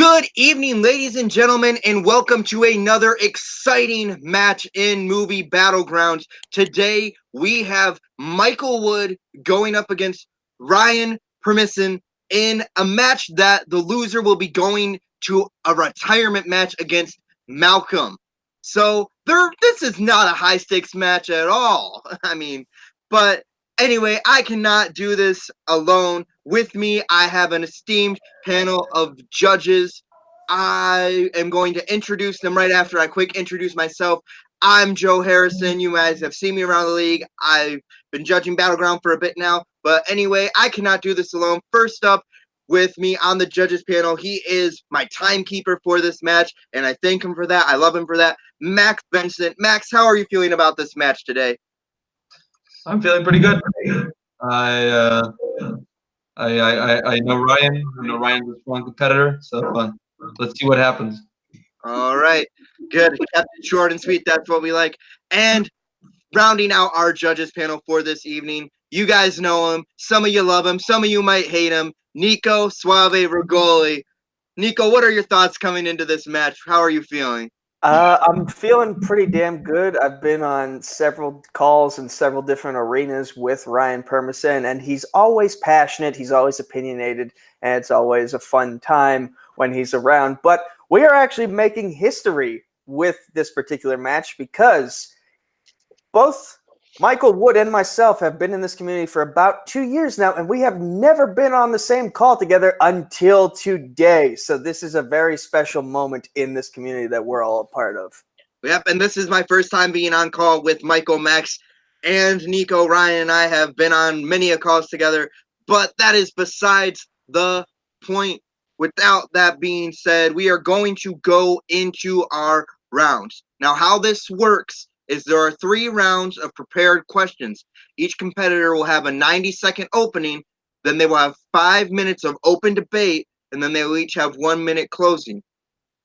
Good evening, ladies and gentlemen, and welcome to another exciting match in movie Battlegrounds. Today, we have Michael Wood going up against Ryan Permison in a match that the loser will be going to a retirement match against Malcolm. So, this is not a high-stakes match at all. But anyway, I cannot do this alone. With me, I have an esteemed panel of judges. I am going to introduce them right after I quick introduce myself. I'm Joe Harrison. You guys have seen me around the league. I've been judging Battleground for a bit now. But anyway, I cannot do this alone. First up with me on the judges panel, he is my timekeeper for this match, and I thank him for that. I love him for that. Max Vincent. Max, how are you feeling about this match today? I'm feeling pretty good. I know Ryan. I know Ryan's a strong competitor, so let's see what happens. All right, good. Kept it short and sweet. That's what we like. And rounding out our judges panel for this evening, you guys know him. Some of you love him. Some of you might hate him. Nico Suave Regoli. Nico, what are your thoughts coming into this match? How are you feeling? I'm feeling pretty damn good. I've been on several calls in several different arenas with Ryan Permison, and he's always passionate. He's always opinionated, and it's always a fun time when he's around. But we are actually making history with this particular match because both Michael Wood and myself have been in this community for about 2 years now, and we have never been on the same call together until today. So this is a very special moment in this community that we're all a part of. Yep, and this is my first time being on call with Michael, Max, and Nico. Ryan and I have been on many a calls together, but that is besides the point. Without that being said, we are going to go into our rounds. Now, how this works is there are 3 rounds of prepared questions. Each competitor will have a 90-second opening, then they will have 5 minutes of open debate, and then they will each have 1 minute closing.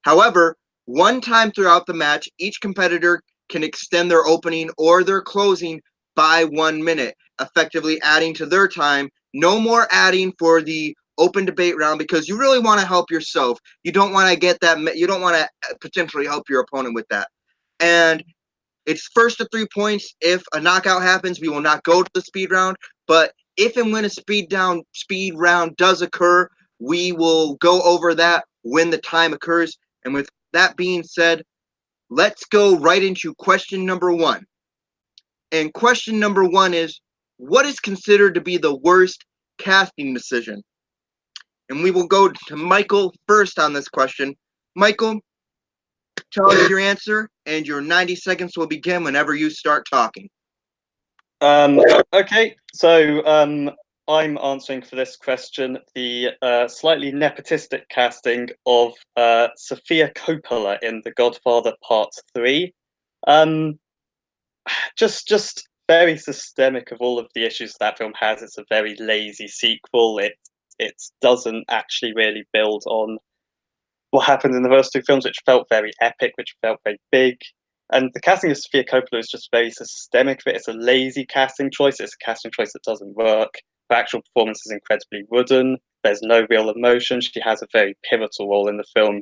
However, one time throughout the match, each competitor can extend their opening or their closing by 1 minute, effectively adding to their time. No more adding for the open debate round because you really want to help yourself. You don't want to get that. You don't want to potentially help your opponent with that. And it's first to 3 points. If a knockout happens, we will not go to the speed round. But if and when a speed round does occur, we will go over that when the time occurs. And with that being said, let's go right into question number 1. And question number 1 is, what is considered to be the worst casting decision? And we will go to Michael first on this question. Michael, tell us your answer, and your 90 seconds will begin whenever you start talking. Okay, so I'm answering for this question the slightly nepotistic casting of Sofia Coppola in The Godfather Part 3. Just very systemic of all of the issues that film has. It's a very lazy sequel. It doesn't actually really build on what happened in the first 2 films, which felt very epic, which felt very big. And the casting of Sofia Coppola is just very systemic. It's a lazy casting choice. It's a casting choice that doesn't work. Her actual performance is incredibly wooden. There's no real emotion. She has a very pivotal role in the film.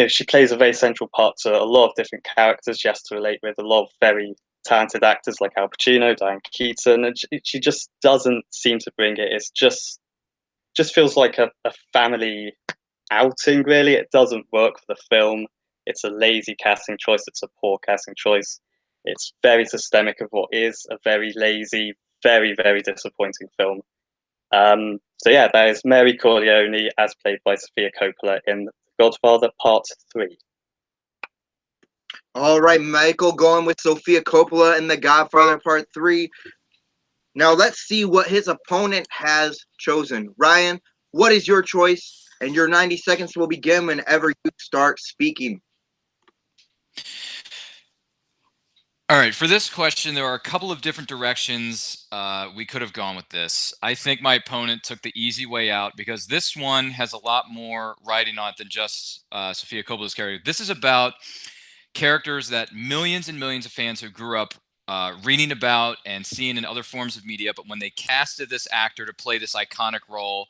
She plays a very central part to a lot of different characters. She has to relate with a lot of very talented actors like Al Pacino, Diane Keaton, and she just doesn't seem to bring it. It's just feels like a family outing, really. It doesn't work for the film. It's a lazy casting choice. It's a poor casting choice. It's very systemic of what is a very lazy, very, very disappointing film. So yeah, that is Mary Corleone as played by Sofia Coppola in Godfather Part 3. All right, Michael, going with Sofia Coppola in The Godfather Part 3. Now let's see what his opponent has chosen. Ryan, what is your choice? And your 90 seconds will begin whenever you start speaking. All right, for this question, there are a couple of different directions we could have gone with this. I think my opponent took the easy way out because this one has a lot more writing on it than just Sofia Coppola's character. This is about characters that millions and millions of fans who grew up reading about and seeing in other forms of media, but when they casted this actor to play this iconic role,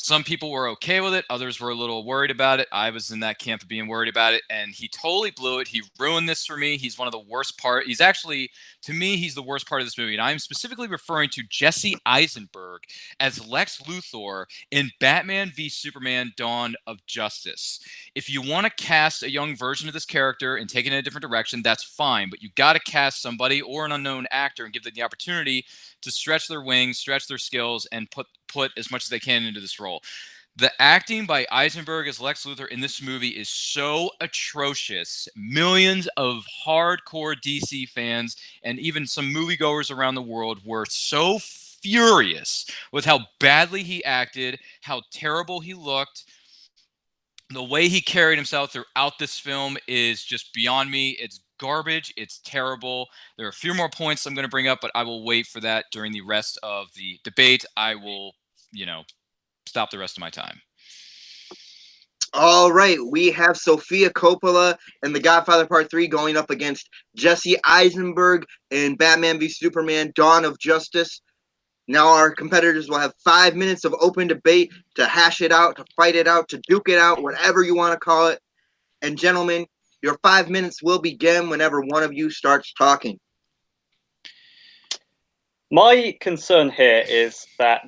Some people were okay with it. Others were a little worried about it. I was in that camp of being worried about it, and he totally blew it. He ruined this for me. He's one of the worst part. He's actually, to me, he's the worst part of this movie. And I'm specifically referring to Jesse Eisenberg as Lex Luthor in Batman v Superman: Dawn of Justice. If you want to cast a young version of this character and take it in a different direction, that's fine. But you got to cast somebody or an unknown actor and give them the opportunity to stretch their wings, stretch their skills, and put as much as they can into this role. The acting by Eisenberg as Lex Luthor in this movie is so atrocious. Millions of hardcore DC fans and even some moviegoers around the world were so furious with how badly he acted, how terrible he looked. The way he carried himself throughout this film is just beyond me. It's garbage. It's terrible. There are a few more points I'm going to bring up, but I will wait for that during the rest of the debate. I will, stop the rest of my time. All right, we have Sofia Coppola and The Godfather Part 3 going up against Jesse Eisenberg in Batman v Superman: Dawn of Justice. Now our competitors will have 5 minutes of open debate to hash it out, to fight it out, to duke it out, whatever you want to call it. And gentlemen, your 5 minutes will begin whenever one of you starts talking. My concern here is that,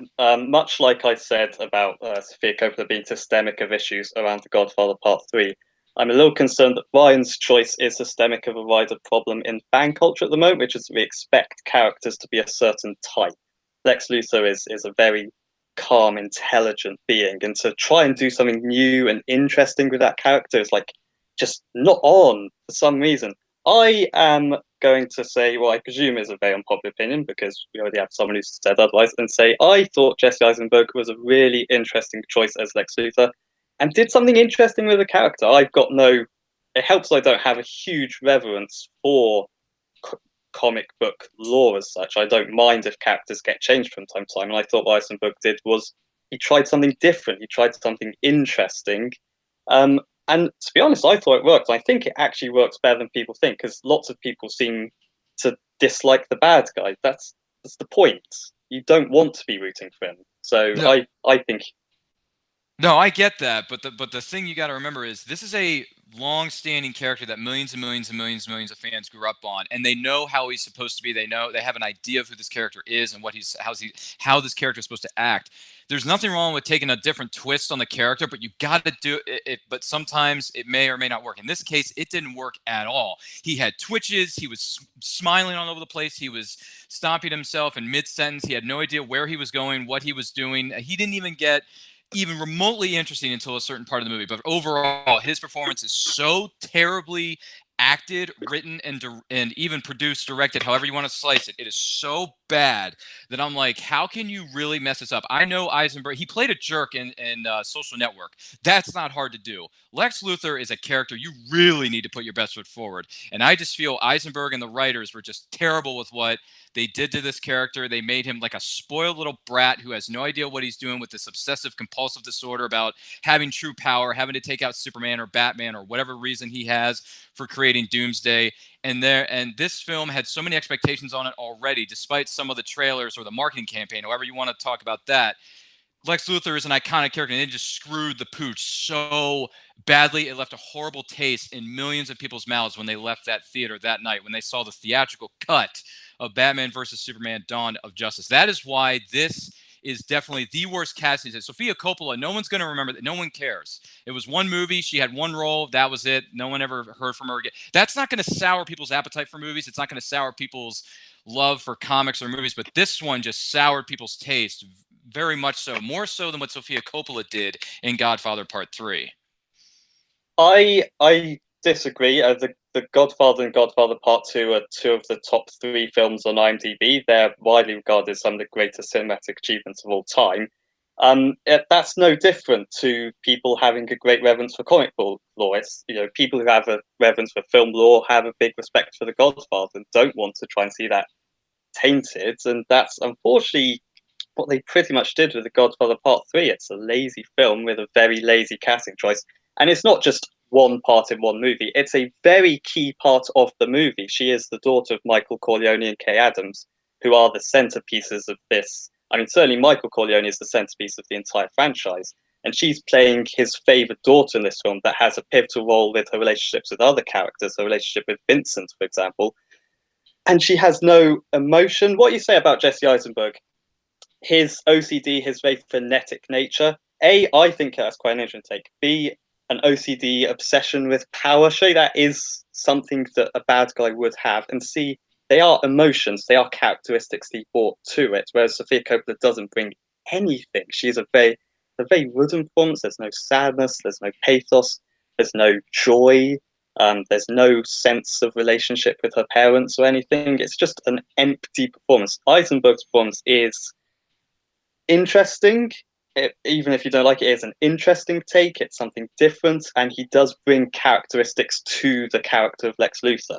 much like I said about Sofia Coppola being systemic of issues around The Godfather Part 3, I'm a little concerned that Ryan's choice is systemic of a wider problem in fan culture at the moment, which is we expect characters to be a certain type. Lex Luthor is a very calm, intelligent being, and to try and do something new and interesting with that character is like just not on for some reason. I am going to say what I presume is a very unpopular opinion, because we already have someone who's said otherwise, and say I thought Jesse Eisenberg was a really interesting choice as Lex Luthor and did something interesting with the character. It helps I don't have a huge reverence for comic book lore as such. I don't mind if characters get changed from time to time, and I thought what Eisenberg did was he tried something different, he tried something interesting. And to be honest, I thought it worked. I think it actually works better than people think, because lots of people seem to dislike the bad guy. That's the point. You don't want to be rooting for him. So No. I think. No, I get that, but the thing you got to remember is this is a long-standing character that millions and millions and millions and millions of fans grew up on, and they know how he's supposed to be. They have an idea of who this character is and how this character is supposed to act. There's nothing wrong with taking a different twist on the character, but you got to do it. But sometimes it may or may not work. In this case, it didn't work at all. He had twitches. He was smiling all over the place. He was stopping himself in mid-sentence. He had no idea where he was going, what he was doing. He didn't even get even remotely interesting until a certain part of the movie. But overall, his performance is so terribly acted, written, and even produced, directed, however you want to slice it. It is so bad that I'm like, how can you really mess this up? I know Eisenberg, he played a jerk in Social Network. That's not hard to do. Lex Luthor is a character you really need to put your best foot forward. And I just feel Eisenberg and the writers were just terrible with what they did to this character. They made him like a spoiled little brat who has no idea what he's doing with this obsessive compulsive disorder about having true power, having to take out Superman or Batman or whatever reason he has for creating Doomsday. And this film had so many expectations on it already, despite some of the trailers or the marketing campaign, however you want to talk about that. Lex Luthor is an iconic character, and they just screwed the pooch so badly. It left a horrible taste in millions of people's mouths when they left that theater that night, when they saw the theatrical cut of Batman versus Superman: Dawn of Justice. That is why this is definitely the worst casting. Sofia Coppola, no one's going to remember that. No one cares. It was one movie. She had one role. That was it. No one ever heard from her again. That's not going to sour people's appetite for movies. It's not going to sour people's love for comics or movies. But this one just soured people's taste very much so. More so than what Sofia Coppola did in Godfather Part 3. I disagree. The Godfather and Godfather Part 2 are two of the top 3 films on IMDb. They're widely regarded as some of the greatest cinematic achievements of all time. That's no different to people having a great reverence for comic book lore. People who have a reverence for film lore have a big respect for The Godfather and don't want to try and see that tainted. And that's unfortunately what they pretty much did with The Godfather Part 3. It's a lazy film with a very lazy casting choice. And it's not just one part in one movie. It's a very key part of the movie. She is the daughter of Michael Corleone and Kay Adams, who are the centerpieces of this I mean, certainly Michael Corleone is the centerpiece of the entire franchise, and she's playing his favored daughter in this film that has a pivotal role with her relationships with other characters, her relationship with Vincent, for example, and she has no emotion. What you say about Jesse Eisenberg, his OCD, his very frenetic nature, A, I think that's quite an interesting take. B, an OCD obsession with power. Surely that is something that a bad guy would have. And C, they are emotions, they are characteristics he brought to it, whereas Sofia Coppola doesn't bring anything. She's a very wooden performance. There's no sadness, there's no pathos, there's no joy, there's no sense of relationship with her parents or anything. It's just an empty performance. Eisenberg's performance is interesting. Even if you don't like it, it's an interesting take. It's something different, and he does bring characteristics to the character of Lex Luthor.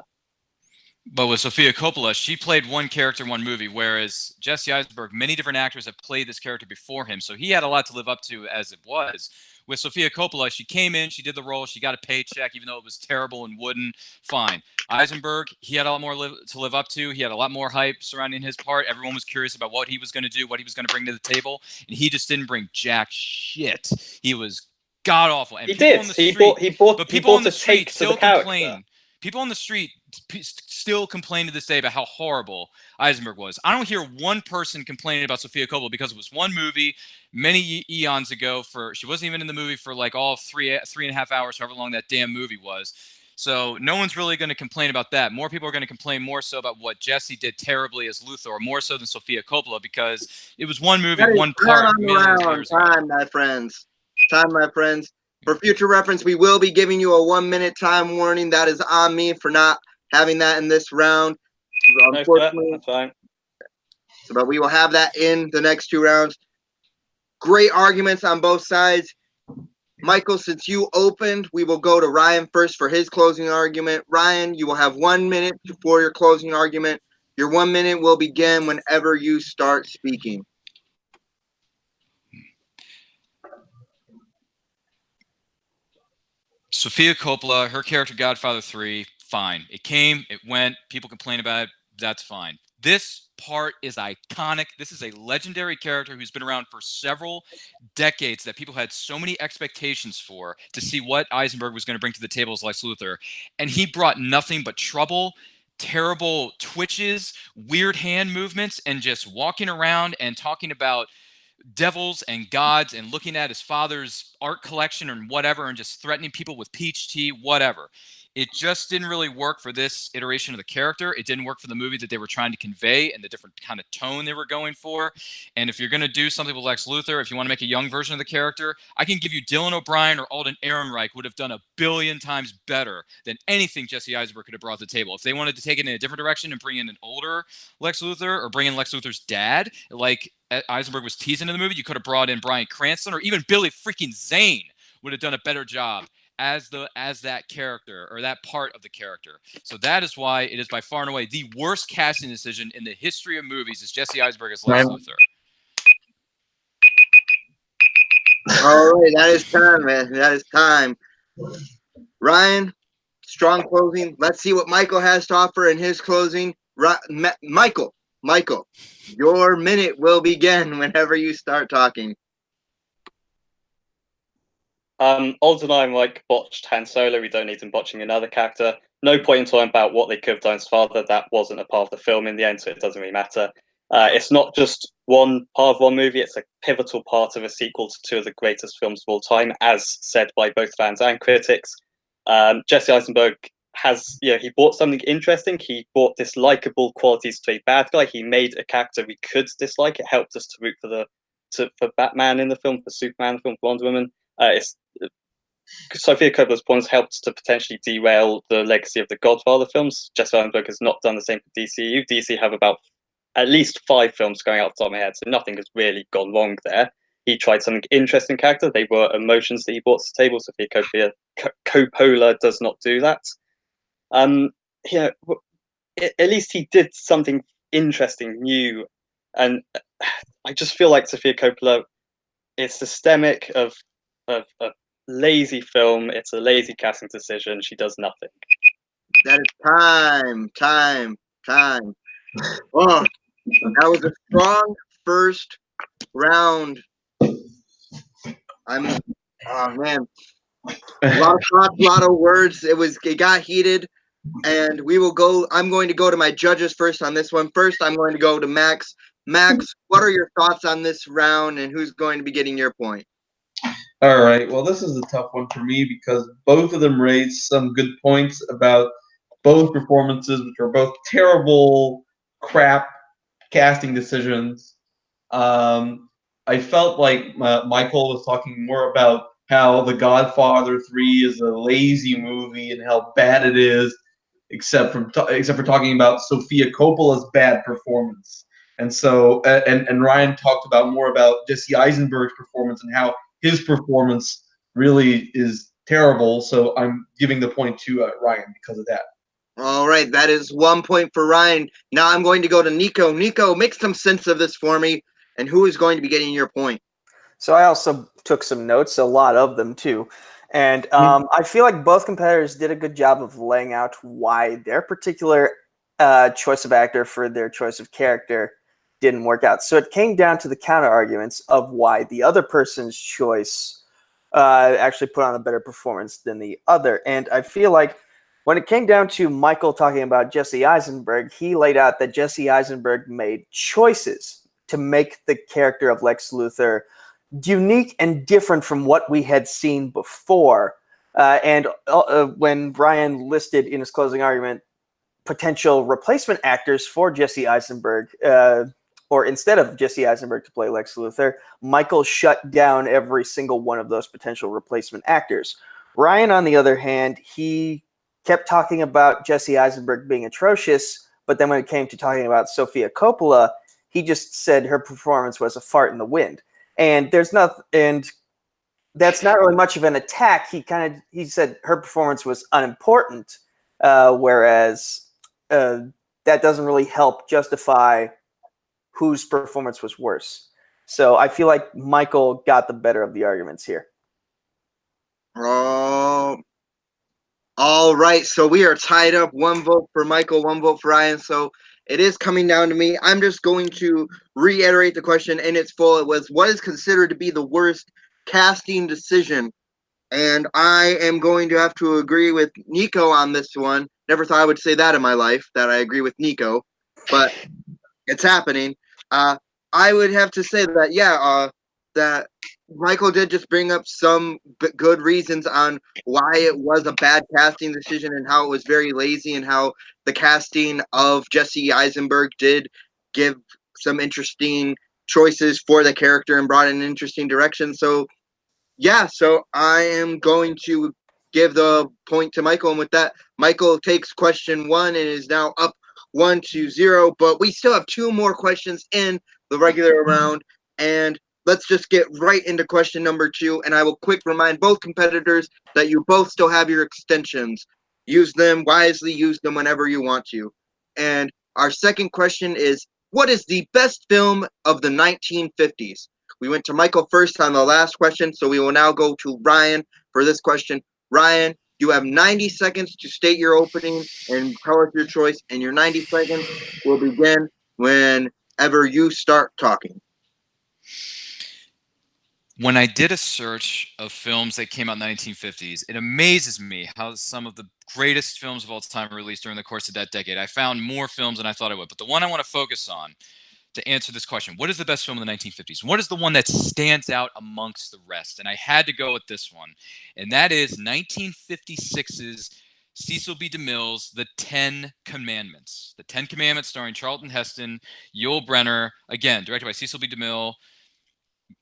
But with Sofia Coppola, she played one character in one movie, whereas Jesse Eisenberg, many different actors have played this character before him, so he had a lot to live up to as it was. With Sofia Coppola, she came in, she did the role, she got a paycheck, even though it was terrible and wooden, fine. Eisenberg, he had a lot more to live up to. He had a lot more hype surrounding his part. Everyone was curious about what he was going to do, what he was going to bring to the table, and he just didn't bring jack shit. He was god awful. And he did. He brought a take to the character. People on the street still complain to this day about how horrible Eisenberg was. I don't hear one person complaining about Sofia Coppola because it was one movie many eons ago. She wasn't even in the movie for like all three and a half hours, however long that damn movie was. So no one's really going to complain about that. More people are going to complain more so about what Jesse did terribly as Luthor, more so than Sofia Coppola, because it was one movie, one part. Time, my friends. Time, my friends. For future reference, we will be giving you a 1-minute time warning. That is on me for not having that in this round. Unfortunately, that's fine. But we will have that in the next 2 rounds. Great arguments on both sides. Michael, since you opened, we will go to Ryan first for his closing argument. Ryan, you will have 1 minute for your closing argument. Your 1 minute will begin whenever you start speaking. Sofia Coppola, her character Godfather 3, fine. It came, it went, people complain about it, that's fine. This part is iconic. This is a legendary character who's been around for several decades that people had so many expectations for to see what Eisenberg was going to bring to the table as Lex Luthor. And he brought nothing but trouble, terrible twitches, weird hand movements, and just walking around and talking about devils and gods and looking at his father's art collection and whatever and just threatening people with peach tea, whatever. It just didn't really work for this iteration of the character. It didn't work for the movie that they were trying to convey and the different kind of tone they were going for. And if you're going to do something with Lex Luthor, if you want to make a young version of the character, I can give you Dylan O'Brien or Alden Ehrenreich would have done 1,000,000,000 times better than anything Jesse Eisenberg could have brought to the table. If they wanted to take it in a different direction and bring in an older Lex Luthor or bring in Lex Luthor's dad, like Eisenberg was teasing in the movie, you could have brought in Bryan Cranston or even Billy freaking Zane would have done a better job as that character or that part of the character. So that is why it is by far and away the worst casting decision in the history of movies is Jesse Eisenberg as Lex Luthor. All right, that is time, man. That is time. Ryan, strong closing. Let's see what Michael has to offer in his closing. Michael, your minute will begin whenever you start talking. Alden and I like botched Han Solo. We don't need him botching another character. No point in talking about what they could have done as father. That wasn't a part of the film in the end, so it doesn't really matter. It's not just one part of one movie. It's a pivotal part of a sequel to 2 of the greatest films of all time, as said by both fans and critics. Jesse Eisenberg he brought something interesting. He brought dislikable qualities to a bad guy. He made a character we could dislike. It helped us to root for Batman in the film, for Superman in the film, for Wonder Woman. Sofia Coppola's points helped to potentially derail the legacy of the Godfather films. Jesse Eisenberg has not done the same for DCU. DC have about at least 5 films going out the top of my head, so nothing has really gone wrong there. He tried something interesting character. They were emotions that he brought to the table. Sofia Coppola does not do that. At least he did something interesting, new, and I just feel like Sofia Coppola is systemic of a lazy film. It's a lazy casting decision. She does nothing. That is time. Oh, that was a strong first round. Oh man, a lot of thoughts, a lot of words. It got heated, and we will go. I'm going to go to my judges first on this one. First, I'm going to go to Max. Max, what are your thoughts on this round, and who's going to be getting your point? All right. Well, this is a tough one for me because both of them raised some good points about both performances, which are both terrible, crap casting decisions. I felt like Michael was talking more about how The Godfather 3 is a lazy movie and how bad it is, except for talking about Sofia Coppola's bad performance. And so, and Ryan talked about more about Jesse Eisenberg's performance and how his performance really is terrible. So I'm giving the point to Ryan because of that. All right, that is 1 point for Ryan. Now I'm going to go to Nico. Nico, make some sense of this for me, and who is going to be getting your point? So I also took some notes, a lot of them too. And I feel like both competitors did a good job of laying out why their particular choice of actor for their choice of character didn't work out. So it came down to the counter arguments of why the other person's choice actually put on a better performance than the other. And I feel like when it came down to Michael talking about Jesse Eisenberg, he laid out that Jesse Eisenberg made choices to make the character of Lex Luthor unique and different from what we had seen before. And when Ryan listed in his closing argument potential replacement actors for Jesse Eisenberg, or instead of Jesse Eisenberg to play Lex Luthor, Michael shut down every single one of those potential replacement actors. Ryan, on the other hand, he kept talking about Jesse Eisenberg being atrocious, but then when it came to talking about Sofia Coppola, he just said her performance was a fart in the wind. And that's not really much of an attack. He said her performance was unimportant, whereas that doesn't really help justify whose performance was worse. So I feel like Michael got the better of the arguments here. All right, so we are tied up. 1 vote for Michael, 1 vote for Ryan. So it is coming down to me. I'm just going to reiterate the question in its full. It was, what is considered to be the worst casting decision? And I am going to have to agree with Nico on this one. Never thought I would say that in my life, that I agree with Nico, but it's happening. I would have to say that, that Michael did just bring up some good reasons on why it was a bad casting decision and how it was very lazy, and how the casting of Jesse Eisenberg did give some interesting choices for the character and brought in an interesting direction. So I am going to give the point to Michael. And with that, Michael takes question 1 and is now up 1-0. But we still have 2 more questions in the regular round. And let's just get right into question number 2. And I will quick remind both competitors that you both still have your extensions. Use them wisely. Use them whenever you want to. And our second question is, what is the best film of the 1950s? We went to Michael first on the last question, so we will now go to Ryan for this question. Ryan, you have 90 seconds to state your opening and tell us your choice, and your 90 seconds will begin whenever you start talking. When I did a search of films that came out in the 1950s, it amazes me how some of the greatest films of all time were released during the course of that decade. I found more films than I thought I would, but the one I want to focus on to answer this question, what is the best film in the 1950s? What is the one that stands out amongst the rest? And I had to go with this one, and that is 1956's Cecil B. DeMille's The 10 Commandments. The 10 Commandments, starring Charlton Heston, Yul Brynner, again, directed by Cecil B. DeMille.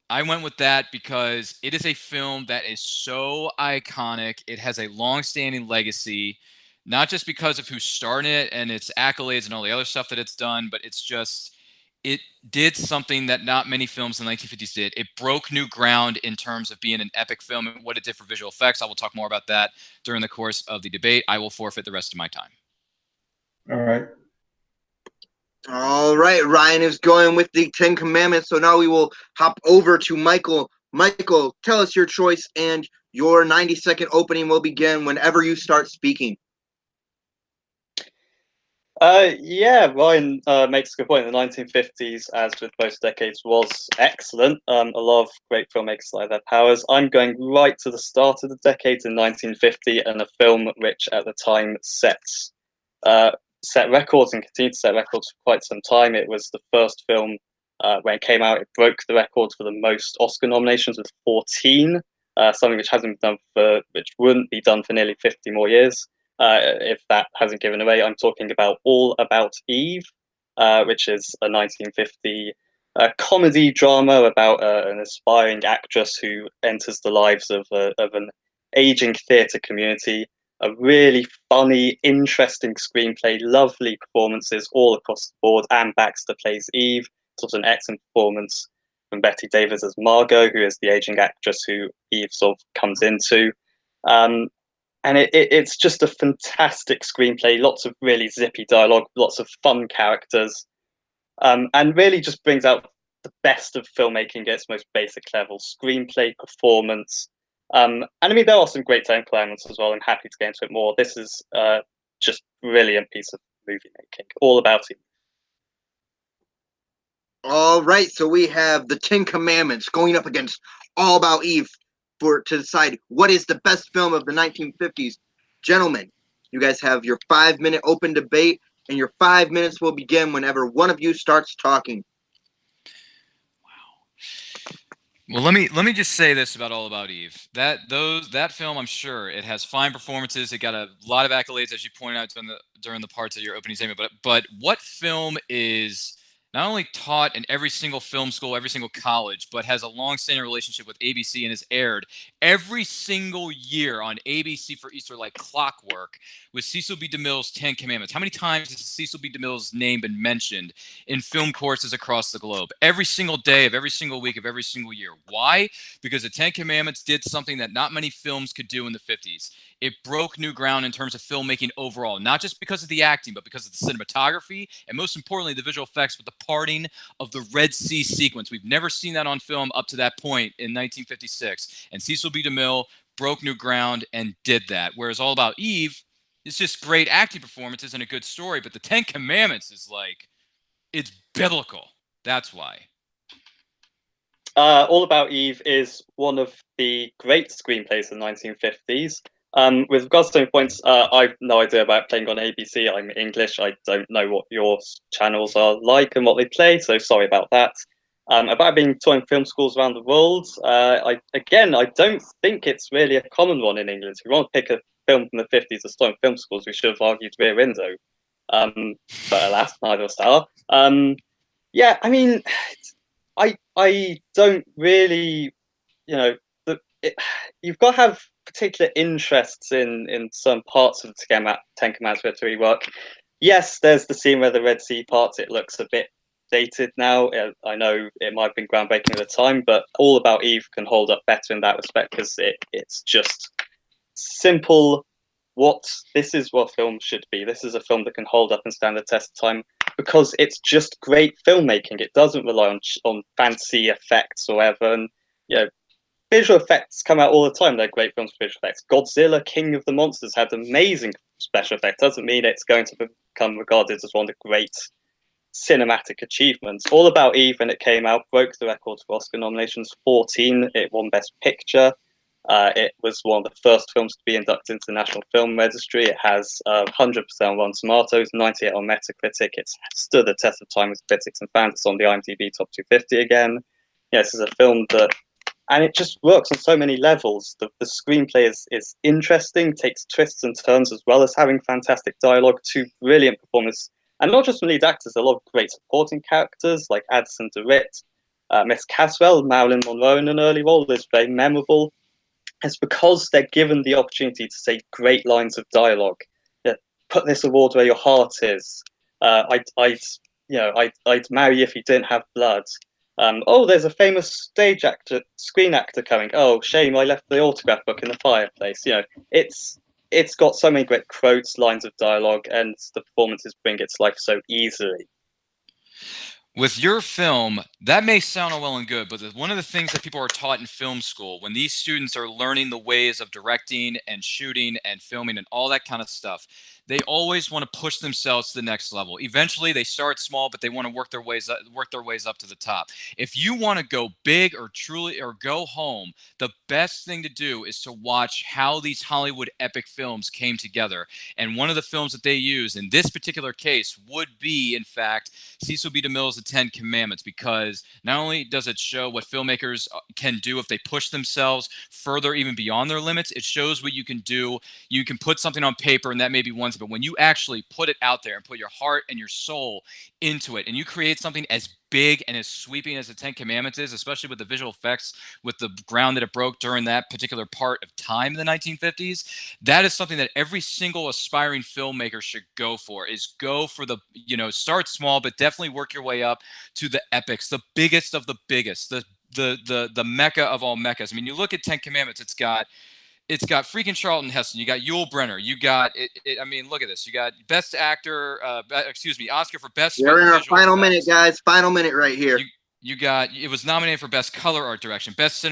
I went with that because it is a film that is so iconic. It has a long-standing legacy, not just because of who starred in it and its accolades and all the other stuff that it's done, but it did something that not many films in the 1950s did. It broke new ground in terms of being an epic film and what it did for visual effects. I will talk more about that during the course of the debate. I will forfeit the rest of my time. All right. All right, Ryan is going with the 10 Commandments. So now we will hop over to Michael. Michael, tell us your choice, and your 90-second opening will begin whenever you start speaking. Yeah, Ryan makes a good point. The 1950s, as with most decades, was excellent. A lot of great filmmakers like their powers. I'm going right to the start of the decade in 1950, and a film which at the time set records and continued to set records for quite some time. It was the first film when it came out. It broke the record for the most Oscar nominations with 14, something which wouldn't be done for nearly 50 more years. If that hasn't given away, I'm talking about All About Eve, which is a 1950 comedy drama about an aspiring actress who enters the lives of an aging theatre community. A really funny, interesting screenplay, lovely performances all across the board. Anne Baxter plays Eve. It's also an excellent performance from Betty Davis as Margot, who is the aging actress who Eve sort of comes into. And it's just a fantastic screenplay, lots of really zippy dialogue, lots of fun characters, and really just brings out the best of filmmaking at its most basic level: screenplay, performance. And I mean, there are some great technical elements as well. I'm happy to get into it more. This is just brilliant piece of movie making, all about it. All right, so we have the Ten Commandments going up against All About Eve to decide what is the best film of the 1950s. Gentlemen, you guys have your 5-minute open debate, and your 5 minutes will begin whenever one of you starts talking. Well, let me just say this about All About Eve. That film, I'm sure it has fine performances. It got a lot of accolades, as you pointed out during the parts of your opening statement. But what film is not only taught in every single film school, every single college, but has a long-standing relationship with ABC and is aired every single year on ABC for Easter like clockwork, with Cecil B. DeMille's Ten Commandments? How many times has Cecil B. DeMille's name been mentioned in film courses across the globe? Every single day of every single week of every single year. Why? Because the Ten Commandments did something that not many films could do in the 50s. It broke new ground in terms of filmmaking overall, not just because of the acting, but because of the cinematography, and most importantly, the visual effects with the parting of the Red Sea sequence. We've never seen that on film up to that point in 1956. And Cecil B. DeMille broke new ground and did that. Whereas All About Eve, it's just great acting performances and a good story, but the Ten Commandments is like, it's biblical. That's why. All About Eve is one of the great screenplays of the 1950s. With regards to points, I've no idea about playing on ABC. I'm English. I don't know what your channels are like and what they play, so sorry about that. About being taught in film schools around the world, I don't think it's really a common one in England. If you want to pick a film from the 50s to taught in film schools, we should have argued Rear Window. But alas, neither of us are. Yeah, I mean, I don't really, you know, you've got to have particular interests in some parts of the Ten Commandments to really work. Yes, there's the scene where the Red Sea parts. It looks a bit dated now. I know it might have been groundbreaking at the time, but All About Eve can hold up better in that respect because it's just simple. This is what film should be. This is a film that can hold up and stand the test of time because it's just great filmmaking. It doesn't rely on fancy effects or whatever. And visual effects come out all the time. They're great films for visual effects. Godzilla, King of the Monsters, had amazing special effects. Doesn't mean it's going to become regarded as one of the great cinematic achievements. All About Eve, when it came out, broke the record for Oscar nominations. 14. It won Best Picture. It was one of the first films to be inducted into the National Film Registry. It has 100% on Rotten Tomatoes, 98 on Metacritic. It's stood the test of time with critics and fans. It's on the IMDb Top 250 again. This is a film and it just works on so many levels. The screenplay is interesting, takes twists and turns, as well as having fantastic dialogue, 2 brilliant performers, and not just from lead actors, a lot of great supporting characters like Addison DeWitt, Miss Caswell, Marilyn Monroe in an early role is very memorable. It's because they're given the opportunity to say great lines of dialogue. Put this award where your heart is. I'd marry you if you didn't have blood. There's a famous screen actor coming. Oh, shame I left the autograph book in the fireplace. It's got so many great quotes, lines of dialogue, and the performances bring it to life so easily. With your film, that may sound all well and good, but one of the things that people are taught in film school, when these students are learning the ways of directing and shooting and filming and all that kind of stuff, they always want to push themselves to the next level. Eventually, they start small, but they want to work their ways up to the top. If you want to go big or go home, the best thing to do is to watch how these Hollywood epic films came together. And one of the films that they use in this particular case would be, in fact, Cecil B. DeMille's The Ten Commandments, because not only does it show what filmmakers can do if they push themselves further, even beyond their limits, it shows what you can do. You can put something on paper, and that may be one, but when you actually put it out there and put your heart and your soul into it, and you create something as big and as sweeping as the Ten Commandments is, especially with the visual effects, with the ground that it broke during that particular part of time in the 1950s, that is something that every single aspiring filmmaker should go for, is go for the, start small, but definitely work your way up to the epics, the biggest of the biggest, the mecca of all meccas. I mean, you look at Ten Commandments, it's got freaking Charlton Heston. You got Yul Brynner. You got I mean, look at this. You got Best Actor. Oscar for Best We're in our Visual final Effects. minute, guys. Final minute right here. You got, it was nominated for Best Color Art Direction, Best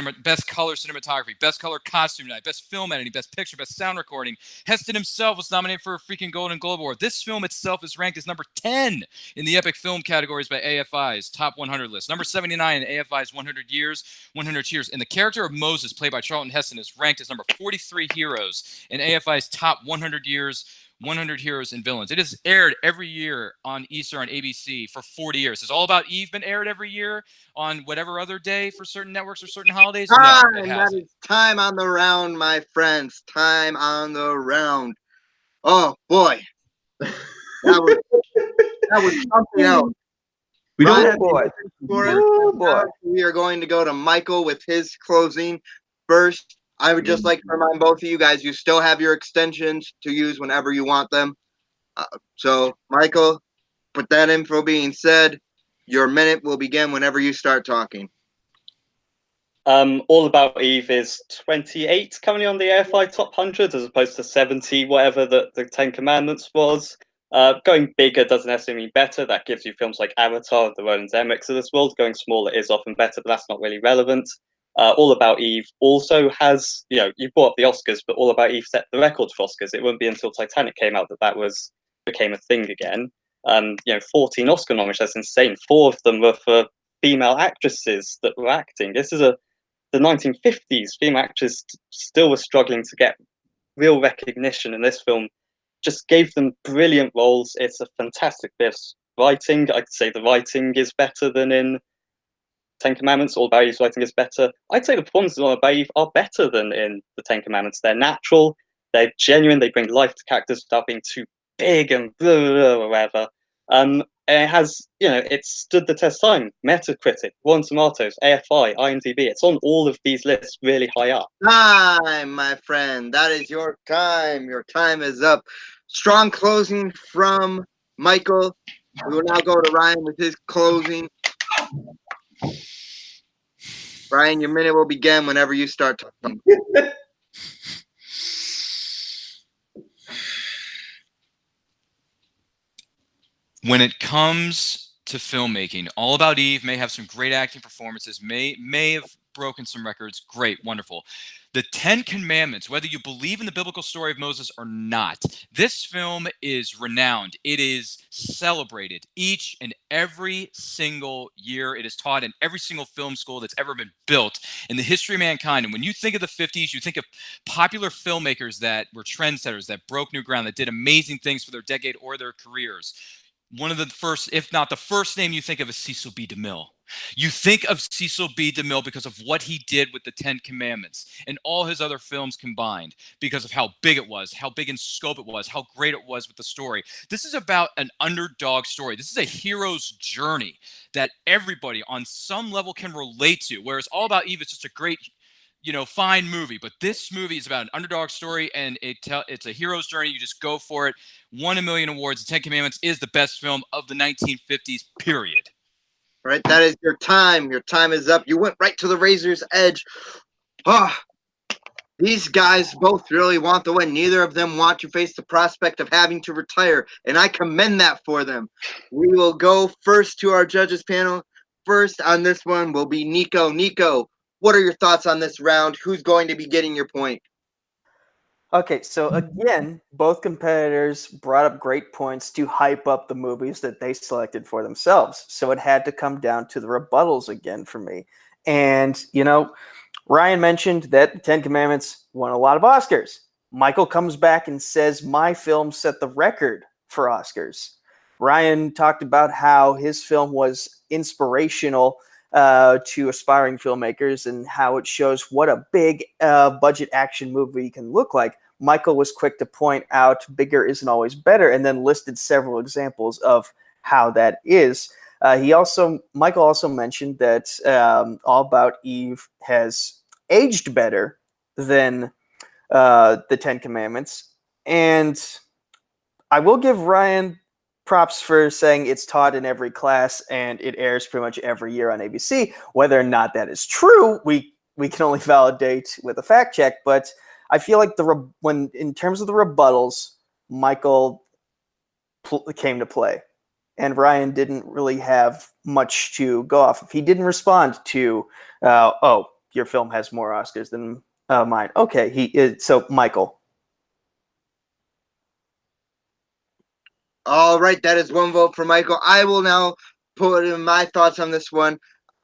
Color Cinematography, Best Color Costume Design, Best Film Editing, Best Picture, Best Sound Recording. Heston himself was nominated for a freaking Golden Globe Award. This film itself is ranked as number 10 in the epic film categories by AFI's Top 100 list. Number 79 in AFI's 100 Years. And the character of Moses, played by Charlton Heston, is ranked as number 43 heroes in AFI's Top 100 Years. 100 Heroes and Villains. It is aired every year on Easter on ABC for 40 years. Has All About Eve been aired every year on whatever other day for certain networks or certain holidays? No, it hasn't. That is time on the round, my friends. Time on the round. Oh boy, that was something else. We don't. Oh boy. We are going to go to Michael with his closing first. I would just like to remind both of you guys, you still have your extensions to use whenever you want them. So, Michael, with that info being said, your minute will begin whenever you start talking. All About Eve is 28 currently on the AFI Top 100 as opposed to 70, whatever the Ten Commandments was. Going bigger doesn't necessarily mean better. That gives you films like Avatar, the Roland Emmerichs of this world. Going smaller is often better, but that's not really relevant. All About Eve also has, you brought up the Oscars, but All About Eve set the record for Oscars. It wouldn't be until Titanic came out that became a thing again. 14 Oscar nominations, that's insane. 4 of them were for female actresses that were acting. This is the 1950s. Female actors still were struggling to get real recognition, and this film just gave them brilliant roles. It's a fantastic bit of writing. I'd say the writing is better than in Ten Commandments. All About Eve's writing is better. I'd say the performances on All About Eve are better than in the Ten Commandments. They're natural, they're genuine, they bring life to characters without being too big and blah, blah, blah, or whatever. It has, it stood the test of time. Metacritic, Rotten Tomatoes, AFI, IMDb. It's on all of these lists really high up. Time, my friend. That is your time. Your time is up. Strong closing from Michael. We will now go to Ryan with his closing. Ryan, your minute will begin whenever you start talking. When it comes to filmmaking, All About Eve may have some great acting performances, may have broken some records. Great, wonderful. The Ten Commandments, whether you believe in the biblical story of Moses or not, this film is renowned. It is celebrated each and every single year. It is taught in every single film school that's ever been built in the history of mankind. And when you think of the 50s, you think of popular filmmakers that were trendsetters, that broke new ground, that did amazing things for their decade or their careers. One of the first, if not the first name you think of is Cecil B. DeMille. You think of Cecil B. DeMille because of what he did with the Ten Commandments and all his other films combined, because of how big it was, how big in scope it was, how great it was with the story. This is about an underdog story. This is a hero's journey that everybody on some level can relate to, whereas All About Eve is just a great, fine movie. But this movie is about an underdog story, and it's a hero's journey. You just go for it. Won a million awards. The Ten Commandments is the best film of the 1950s, period. All right, that is your time. Your time is up. You went right to the razor's edge. These guys both really want the win. Neither of them want to face the prospect of having to retire, and I commend that for them. We will go first to our judges panel. First on this one will be Nico. Nico, what are your thoughts on this round? Who's going to be getting your point? Okay, so again, both competitors brought up great points to hype up the movies that they selected for themselves. So it had to come down to the rebuttals again for me. And, Ryan mentioned that the Ten Commandments won a lot of Oscars. Michael comes back and says, my film set the record for Oscars. Ryan talked about how his film was inspirational to aspiring filmmakers and how it shows what a big budget action movie can look like. Michael was quick to point out bigger isn't always better, and then listed several examples of how that is. Michael also mentioned that All About Eve has aged better than the Ten Commandments, and I will give Ryan props for saying it's taught in every class and it airs pretty much every year on ABC. Whether or not that is true, we can only validate with a fact check. But I feel like when in terms of the rebuttals, Michael came to play, and Ryan didn't really have much to go off of. He didn't respond to, "Oh, your film has more Oscars than mine." Okay, he is so Michael. All right, that is one vote for Michael. I will now put in my thoughts on this one.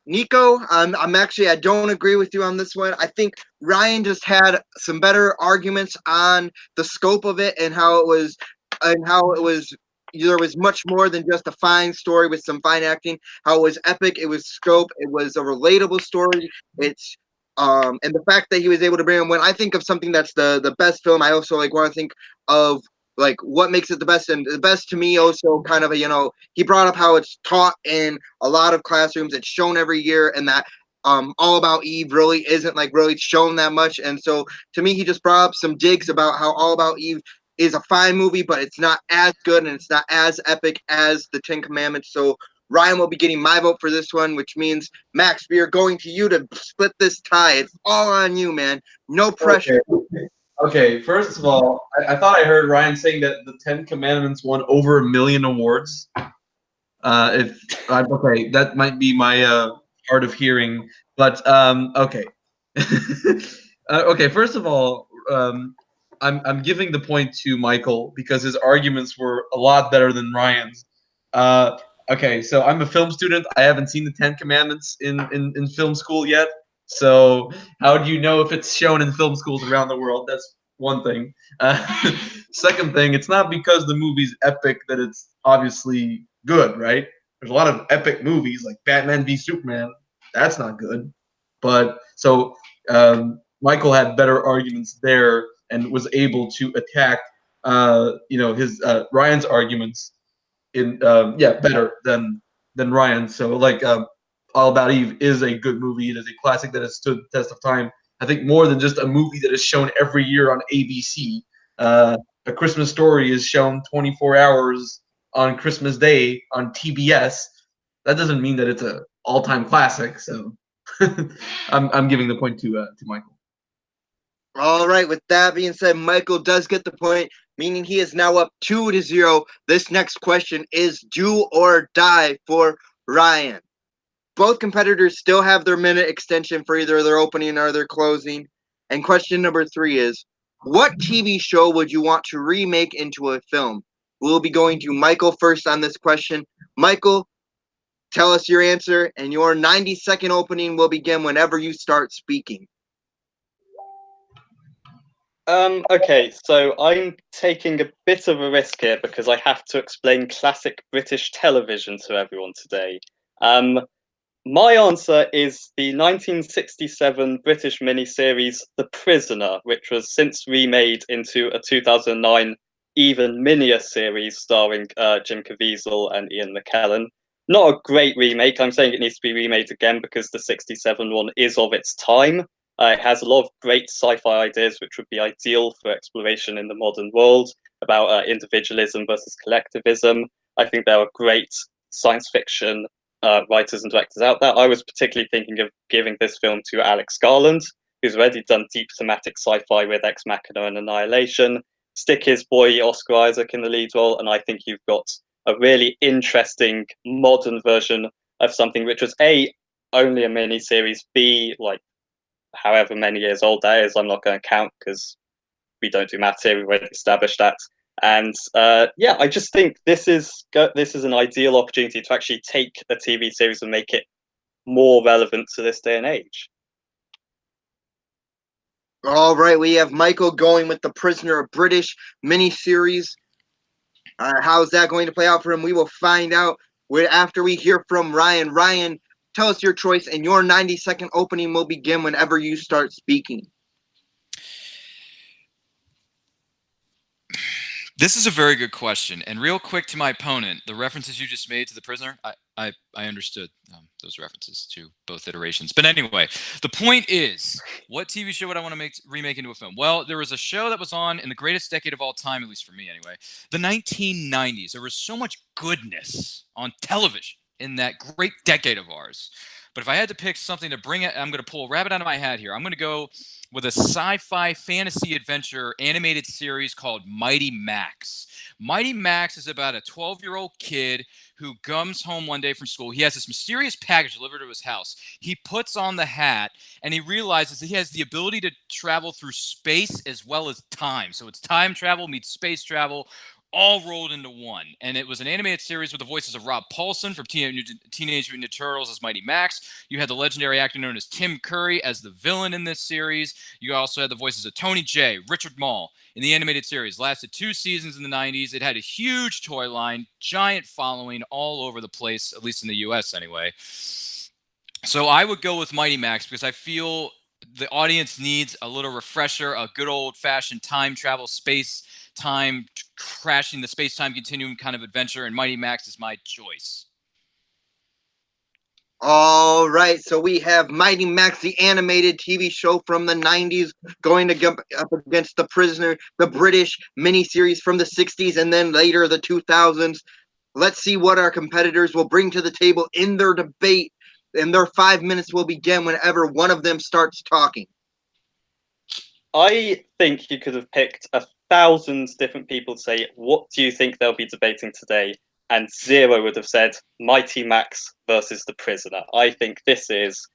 Nico, I don't agree with you on this one. I think Ryan just had some better arguments on the scope of it and how it was there was much more than just a fine story with some fine acting. How it was epic, it was scope, it was a relatable story. It's and the fact that he was able to bring him when I think of something that's the best film, I also want to think of what makes it the best. And the best to me also kind of he brought up how it's taught in a lot of classrooms, it's shown every year, and that All About Eve really isn't really shown that much. And so to me, he just brought up some digs about how All About Eve is a fine movie, but it's not as good and it's not as epic as the Ten Commandments. So Ryan will be getting my vote for this one, which means Max, we are going to you to split this tie. It's all on you, man. No pressure. Okay, first of all, I thought I heard Ryan saying that the Ten Commandments won over 1 million awards. Okay, that might be my hard of hearing, but okay. Okay, first of all, I'm giving the point to Michael because his arguments were a lot better than Ryan's. Okay, so I'm a film student. I haven't seen the Ten Commandments in film school yet. So how do you know if it's shown in film schools around the world? That's one thing. Second thing, it's not because the movie's epic that it's obviously good, right? There's a lot of epic movies like Batman v Superman. That's not good. But so Michael had better arguments there and was able to attack, his Ryan's arguments in better than Ryan. So All About Eve is a good movie. It is a classic that has stood the test of time. I think more than just a movie that is shown every year on ABC. A Christmas Story is shown 24 hours on Christmas Day on TBS. That doesn't mean that it's an all-time classic. So I'm giving the point to Michael. All right. With that being said, Michael does get the point, meaning he is now up 2-0. This next question is do or die for Ryan. Both competitors still have their minute extension for either their opening or their closing. And question number 3 is, what TV show would you want to remake into a film? We'll be going to Michael first on this question. Michael, tell us your answer, and your 90-second opening will begin whenever you start speaking. Okay, so I'm taking a bit of a risk here because I have to explain classic British television to everyone today. My answer is the 1967 British miniseries The Prisoner, which was since remade into a 2009 even minier series starring Jim Caviezel and Ian McKellen. Not a great remake. I'm saying it needs to be remade again because the 67 one is of its time. It has a lot of great sci-fi ideas, which would be ideal for exploration in the modern world about individualism versus collectivism. I think there are great science fiction writers and directors out there. I was particularly thinking of giving this film to Alex Garland, who's already done deep thematic sci-fi with Ex Machina and Annihilation. Stick his boy Oscar Isaac in the lead role, and I think you've got a really interesting modern version of something which was A, only a mini-series, B, however many years old that is, I'm not going to count because we don't do maths here. We've already established that. And yeah, I just think this is an ideal opportunity to actually take a TV series and make it more relevant to this day and age. All right, we have Michael going with The Prisoner, a British miniseries. How's that going to play out for him? We will find out after we hear from Ryan. Ryan, tell us your choice, and your 90-second opening will begin whenever you start speaking. This is a very good question. And real quick to my opponent, the references you just made to The Prisoner, I understood those references to both iterations. But anyway, the point is, what TV show would I want to remake into a film? Well, there was a show that was on in the greatest decade of all time, at least for me anyway, the 1990s. There was so much goodness on television in that great decade of ours. But if I had to pick something to bring it, I'm going to pull a rabbit out of my hat here. I'm going to go with a sci-fi fantasy adventure animated series called Mighty Max. Mighty Max is about a 12-year-old kid who comes home one day from school. He has this mysterious package delivered to his house. He puts on the hat, and he realizes that he has the ability to travel through space as well as time. So it's time travel meets space travel, all rolled into one. And it was an animated series with the voices of Rob Paulson from Teenage Mutant Ninja Turtles as Mighty Max. You had the legendary actor known as Tim Curry as the villain in this series. You also had the voices of Tony Jay, Richard Mall in the animated series. Lasted 2 seasons in the 90s. It had a huge toy line, giant following all over the place, at least in the US anyway. So I would go with Mighty Max because I feel the audience needs a little refresher, a good old-fashioned time travel, space-time, crashing the space-time continuum kind of adventure, and Mighty Max is my choice. All right, so we have Mighty Max, the animated TV show from the 90s, going to go up against The Prisoner, the British miniseries from the 60s, and then later the 2000s. Let's see what our competitors will bring to the table in their debate, and their 5 minutes will begin whenever one of them starts talking. I think you could have picked 1,000 different people to say, what do you think they'll be debating today? And 0 would have said Mighty Max versus The Prisoner. I think this is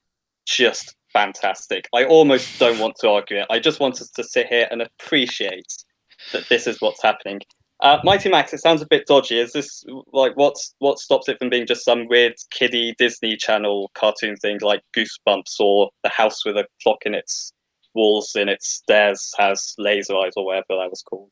just fantastic. I almost don't want to argue it. I just want us to sit here and appreciate that this is what's happening. Mighty Max, it sounds a bit dodgy. Is this like what stops it from being just some weird kiddie Disney Channel cartoon thing like Goosebumps or The House with a Clock in its walls in its stairs has laser eyes or whatever that was called?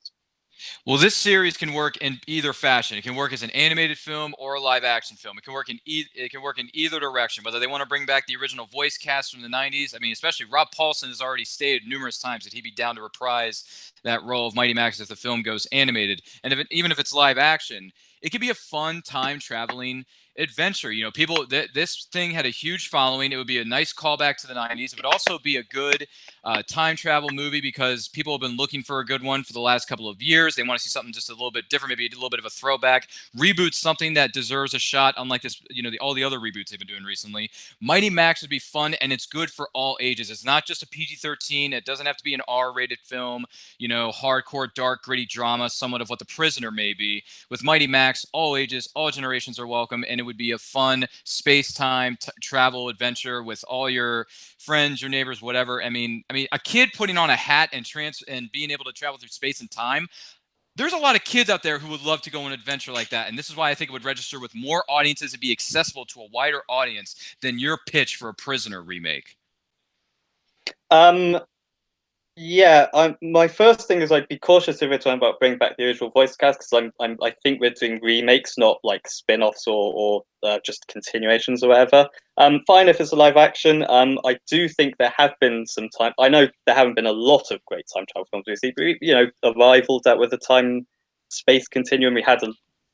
Well, this series can work in either fashion. It can work as an animated film or a live-action film. It can work in either direction. Whether they want to bring back the original voice cast from the 90s, I mean, especially Rob Paulson has already stated numerous times that he'd be down to reprise that role of Mighty Max if the film goes animated. And even if it's live action, it could be a fun time-traveling adventure. You know, this thing had a huge following. It would be a nice callback to the 90s. It would also be a good time travel movie because people have been looking for a good one for the last couple of years. They want to see something just a little bit different, maybe a little bit of a throwback, reboot something that deserves a shot, unlike this, you know, all the other reboots they've been doing recently. Mighty Max would be fun, and it's good for all ages. It's not just a PG-13. It doesn't have to be an R-rated film, you know, hardcore, dark, gritty drama, somewhat of what The Prisoner may be. With Mighty Max, all ages, all generations are welcome, and it would be a fun space-time travel adventure with all your friends, your neighbors, whatever. I mean, a kid putting on a hat and being able to travel through space and time. There's a lot of kids out there who would love to go on an adventure like that, and this is why I think it would register with more audiences and be accessible to a wider audience than your pitch for a Prisoner remake. Yeah, my first thing is I'd be cautious if we're talking about bringing back the original voice cast because I think we're doing remakes, not like spin-offs or just continuations or whatever. Fine if it's a live action. I do think there have been some time. I know there haven't been a lot of great time travel films recently, but you know, Arrival dealt with the time space continuum. We had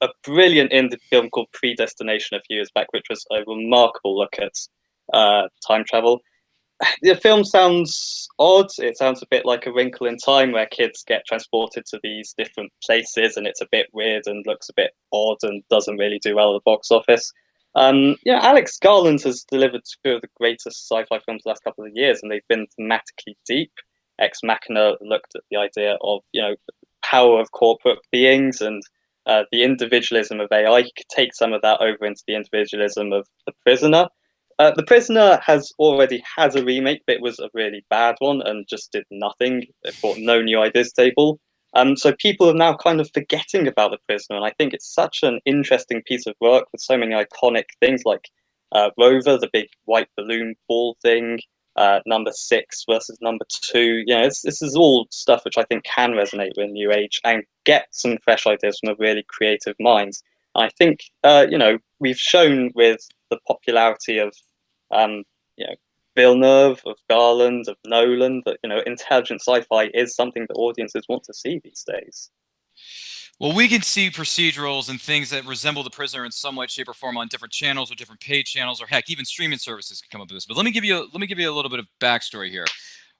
a brilliant indie film called Predestination a few years back, which was a remarkable look at time travel. The film sounds odd. It sounds a bit like A Wrinkle in Time, where kids get transported to these different places, and it's a bit weird and looks a bit odd and doesn't really do well at the box office. Yeah, Alex Garland has delivered 2 of the greatest sci-fi films the last couple of years, and they've been thematically deep. Ex Machina looked at the idea of, you know, the power of corporate beings and the individualism of AI. You could take some of that over into the individualism of The Prisoner. The Prisoner has a remake, but it was a really bad one and just did nothing. It brought no new ideas to the table. So people are now kind of forgetting about The Prisoner, and I think it's such an interesting piece of work with so many iconic things like Rover, the big white balloon ball thing, number 6 versus number 2. You know, this is all stuff which I think can resonate with New Age and get some fresh ideas from a really creative mind. I think we've shown with the popularity of Villeneuve, of Garland, of Nolan, that intelligent sci-fi is something that audiences want to see these days. Well, we can see procedurals and things that resemble The Prisoner in some way, shape, or form on different channels or different paid channels, or heck, even streaming services can come up with this. But let me give you a little bit of backstory here.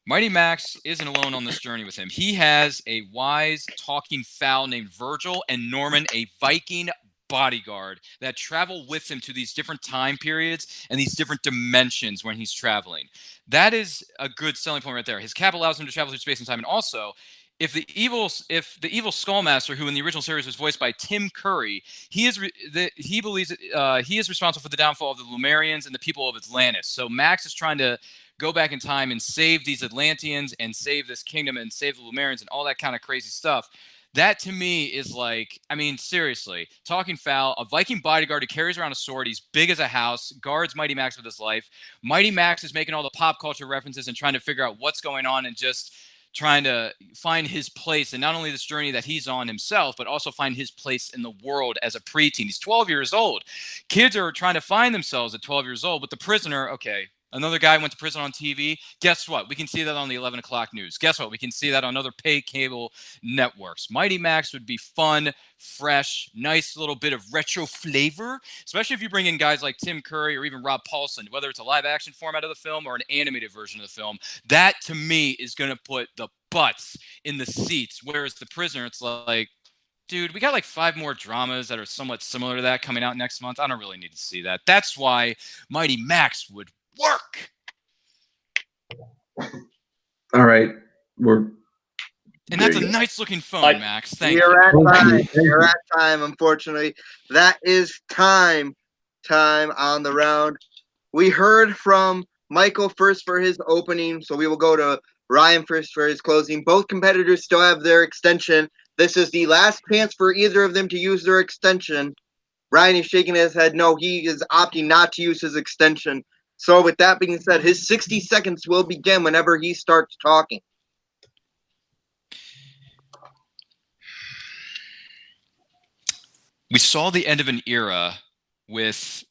Mighty Max isn't alone on this journey with him. He has a wise talking fowl named Virgil and Norman, a Viking bodyguard that travel with him to these different time periods and these different dimensions when he's traveling. That is a good selling point right there. His cap allows him to travel through space and time, and also if the evil Skullmaster, who in the original series was voiced by Tim Curry, he believes he is responsible for the downfall of the Lumerians and the people of Atlantis. So Max is trying to go back in time and save these Atlanteans and save this kingdom and save the Lumerians and all that kind of crazy stuff. That to me is like, I mean, seriously, talking foul, a Viking bodyguard who carries around a sword. He's big as a house, guards Mighty Max with his life. Mighty Max is making all the pop culture references and trying to figure out what's going on and just trying to find his place in not only this journey that he's on himself, but also find his place in the world as a preteen. He's 12 years old. Kids are trying to find themselves at 12 years old, but The Prisoner, okay, another guy went to prison on TV. Guess what? We can see that on the 11 o'clock news. Guess what? We can see that on other paid cable networks. Mighty Max would be fun, fresh, nice little bit of retro flavor, especially if you bring in guys like Tim Curry or even Rob Paulson, whether it's a live action format of the film or an animated version of the film. That to me is going to put the butts in the seats. Whereas The Prisoner, it's like, dude, we got like 5 more dramas that are somewhat similar to that coming out next month. I don't really need to see that. That's why Mighty Max would work. All right, and that's a nice looking phone, Max. Thank you. You're at time. Unfortunately, that is time on the round. We heard from Michael first for his opening, so we will go to Ryan first for his closing. Both competitors still have their extension. This is the last chance for either of them to use their extension. Ryan is shaking his head. No, he is opting not to use his extension. So with that being said, his 60 seconds will begin whenever he starts talking. We saw the end of an era with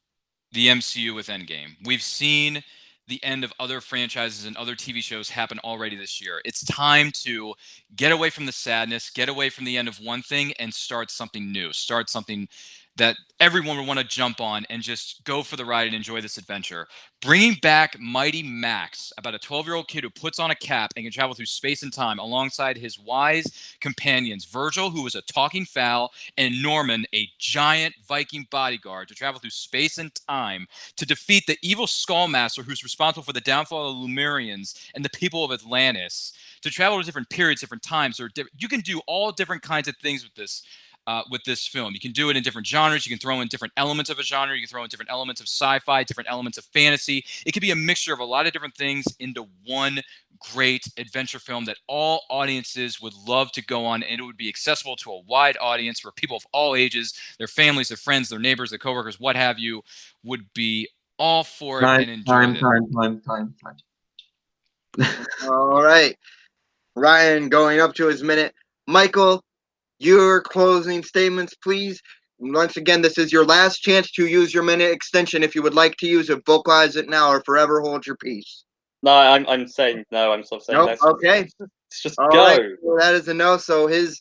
the MCU with Endgame. We've seen the end of other franchises and other TV shows happen already this year. It's time to get away from the sadness, get away from the end of one thing, and start something new. Start something that everyone would want to jump on and just go for the ride and enjoy this adventure. Bringing back Mighty Max, about a 12-year-old kid who puts on a cap and can travel through space and time alongside his wise companions, Virgil, who was a talking fowl, and Norman, a giant Viking bodyguard, to travel through space and time to defeat the evil Skullmaster, who's responsible for the downfall of the Lumerians and the people of Atlantis, to travel to different periods, different times. You can do all different kinds of things with this film. You can do it in different genres. You can throw in different elements of a genre. You can throw in different elements of sci-fi, different elements of fantasy. It could be a mixture of a lot of different things into one great adventure film that all audiences would love to go on, and it would be accessible to a wide audience for people of all ages, their families, their friends, their neighbors, their coworkers, what have you, would be all for it and enjoy it. Time. All right. Ryan going up to his minute. Michael, your closing statements, please. Once again, this is your last chance to use your minute extension. If you would like to use it, vocalize it now or forever hold your peace. No, I'm saying no. I'm sort of saying nope. Okay. Let's just all go. Right. Well, that is a no. So his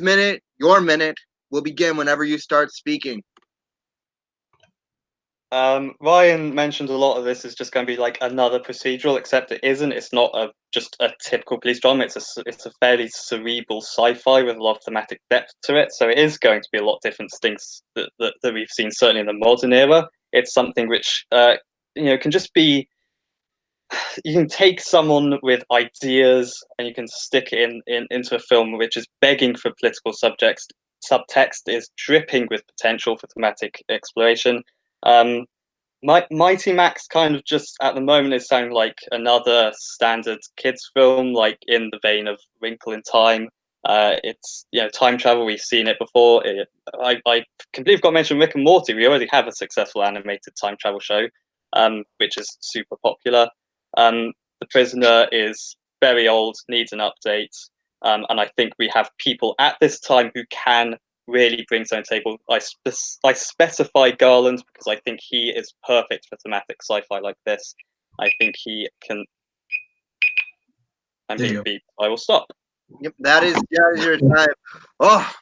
minute, your minute, will begin whenever you start speaking. Ryan mentioned a lot of this is just going to be like another procedural, except it isn't. It's not just a typical police drama. It's a fairly cerebral sci-fi with a lot of thematic depth to it. So it is going to be a lot different things that we've seen certainly in the modern era. It's something which can just be. You can take someone with ideas and you can stick it into a film which is begging for political subjects. Subtext is dripping with potential for thematic exploration. Mighty Max kind of just at the moment is sounding like another standard kids film, like in the vein of Wrinkle in Time. It's time travel. We've seen it before. I completely forgot to mention Rick and Morty. We already have a successful animated time travel show, which is super popular. The Prisoner is very old, needs an update, and I think we have people at this time who can really brings on the table. I specify Garland because I think he is perfect for thematic sci-fi like this. I think he can. I'm being beat. I will stop. Yep, that is your time. Oh,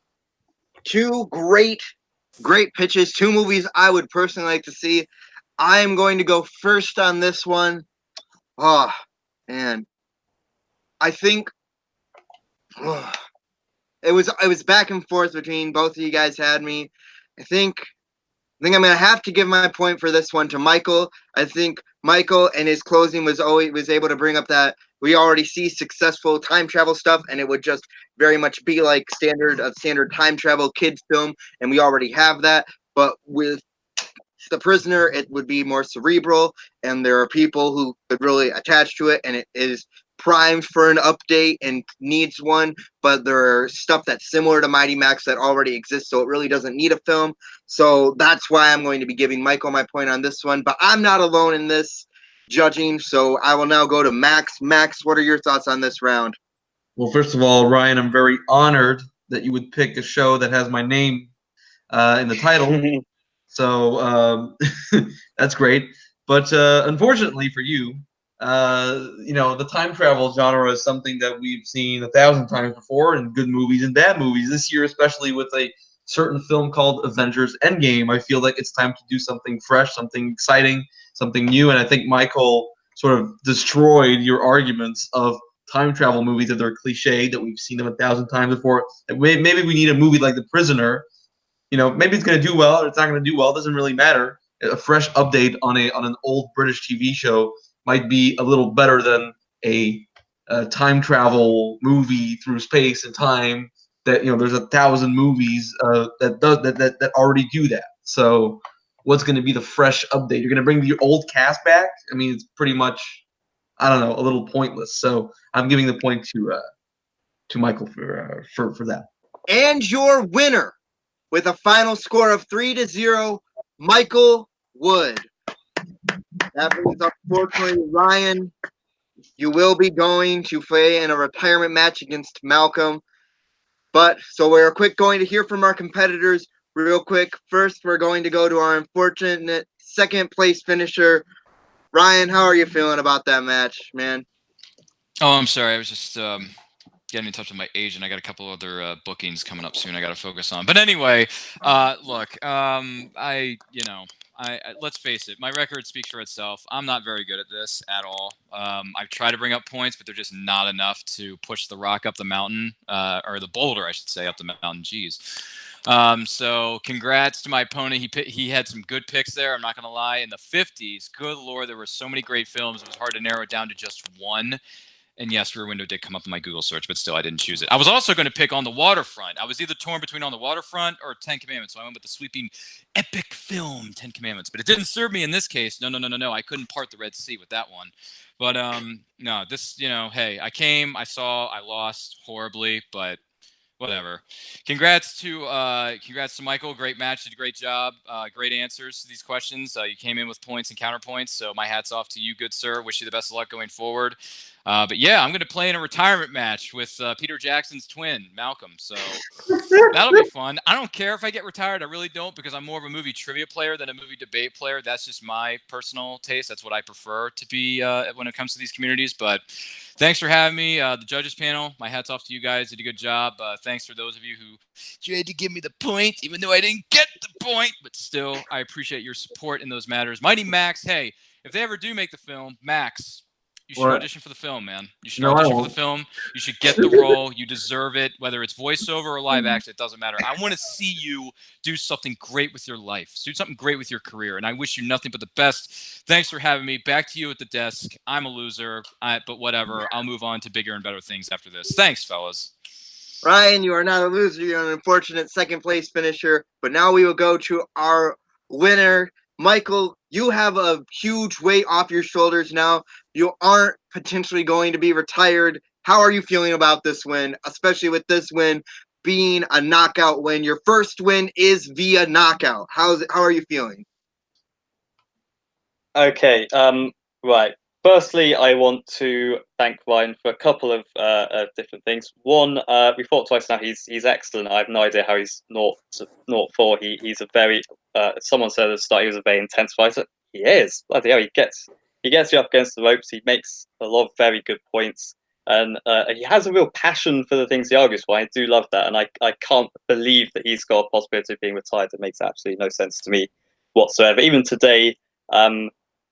two great pitches. Two movies I would personally like to see. I am going to go first on this one. Oh, man. I think it was back and forth between both of you guys had me. I think I'm gonna have to give my point for this one to Michael. I think Michael and his closing was able to bring up that we already see successful time travel stuff, and it would just very much be like standard time travel kids film, and we already have that. But with The Prisoner, it would be more cerebral, and there are people who could really attach to it, and it is primed for an update and needs one, but there are stuff that's similar to Mighty Max that already exists, so it really doesn't need a film. So that's why I'm going to be giving Michael my point on this one, but I'm not alone in this judging, so I will now go to Max. Max, what are your thoughts on this round? Well, first of all, Ryan, I'm very honored that you would pick a show that has my name in the title. So that's great. But unfortunately for you, the time travel genre is something that we've seen 1,000 times before in good movies and bad movies. This year, especially with a certain film called Avengers Endgame, I feel like it's time to do something fresh, something exciting, something new. And I think Michael sort of destroyed your arguments of time travel movies that are cliche, that we've seen them 1,000 times before. Maybe we need a movie like The Prisoner. Maybe it's going to do well or it's not going to do well. It doesn't really matter. A fresh update on an old British TV show might be a little better than a time travel movie through space and time. That there's 1,000 movies that already do that. So what's going to be the fresh update? You're going to bring the old cast back? I mean, it's pretty much, I don't know, a little pointless. So I'm giving the point to Michael for that. And your winner, with a final score of 3-0, Michael Wood. That brings, unfortunately, Ryan. You will be going to play in a retirement match against Malcolm. But so we're going to hear from our competitors real quick. First, we're going to go to our unfortunate second place finisher. Ryan, how are you feeling about that match, man? Oh, I'm sorry. I was just getting in touch with my agent. I got a couple other bookings coming up soon I got to focus on. But anyway, look, let's face it, my record speaks for itself. I'm not very good at this at all. I've tried to bring up points, but they're just not enough to push the rock up the mountain, or the boulder, I should say, up the mountain. Jeez. So congrats to my opponent. He had some good picks there. I'm not going to lie. In the 50s, good Lord, there were so many great films. It was hard to narrow it down to just one. And yes, Rear Window did come up in my Google search, but still, I didn't choose it. I was also going to pick On the Waterfront. I was either torn between On the Waterfront or 10 Commandments, so I went with the sweeping epic film 10 Commandments. But it didn't serve me in this case. No. I couldn't part the Red Sea with that one. But no, this, hey, I came, I saw, I lost horribly, but whatever. Congrats to Michael. Great match. Did a great job. Great answers to these questions. You came in with points and counterpoints. So my hat's off to you, good sir. Wish you the best of luck going forward. But yeah, I'm going to play in a retirement match with Peter Jackson's twin, Malcolm. So that'll be fun. I don't care if I get retired. I really don't, because I'm more of a movie trivia player than a movie debate player. That's just my personal taste. That's what I prefer to be when it comes to these communities. But thanks for having me. The judges panel, my hat's off to you guys. Did a good job. Thanks for those of you who tried to give me the point, even though I didn't get the point. But still, I appreciate your support in those matters. Mighty Max, hey, if they ever do make the film, Max, you should audition for the film, man. You should audition for the film. You should get the role. You deserve it. Whether it's voiceover or live action, it doesn't matter. I want to see you do something great with your life. Do something great with your career. And I wish you nothing but the best. Thanks for having me. Back to you at the desk. I'm a loser, but whatever. I'll move on to bigger and better things after this. Thanks, fellas. Ryan, you are not a loser. You're an unfortunate second place finisher. But now we will go to our winner, Michael, you have a huge weight off your shoulders now. You aren't potentially going to be retired. How are you feeling about this win, especially with this win being a knockout win? Your first win is via knockout. How are you feeling? Okay, right. Firstly, I want to thank Ryan for a couple of different things. One, we fought twice now. He's excellent. I have no idea how he's not 4. He's a very someone said at the start he was a very intense fighter. He is. Bloody hell, he gets you up against the ropes. He makes a lot of very good points, and he has a real passion for the things he argues for. I do love that, and I can't believe that he's got a possibility of being retired. It makes absolutely no sense to me whatsoever. Even today,